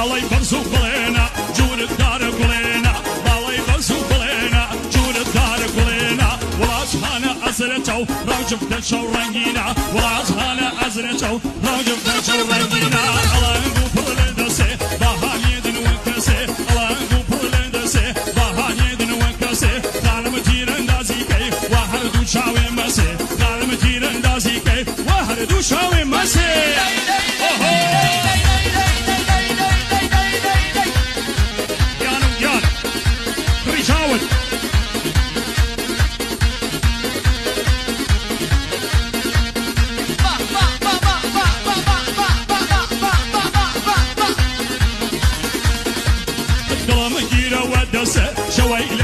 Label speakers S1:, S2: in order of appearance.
S1: باڵی بەرز و بڵێنە جوورت دارە گوڵێنە باڵی بەرز و بڵێنە جوورت دارە گوڵێنە وڵات هانە ئەزرەتە و ڕاوجفتە چەو ڕەنگینە وڵات هانە ئەزرەتە و ڕاوجفتە چەو ڕەنگینە ئەڵەنگ و پڕ لێ دەسێ باهانێدن وە کەسێ ئەڵەنگ و پڕ لێ دەسێ باهانێدن وە کەسێ دانمە تیرەندازیکەی وا هەردوو چاوێ مەسێ دانمە تیرەندازیکەی وا هەردوو چاوێ مەسێ شوي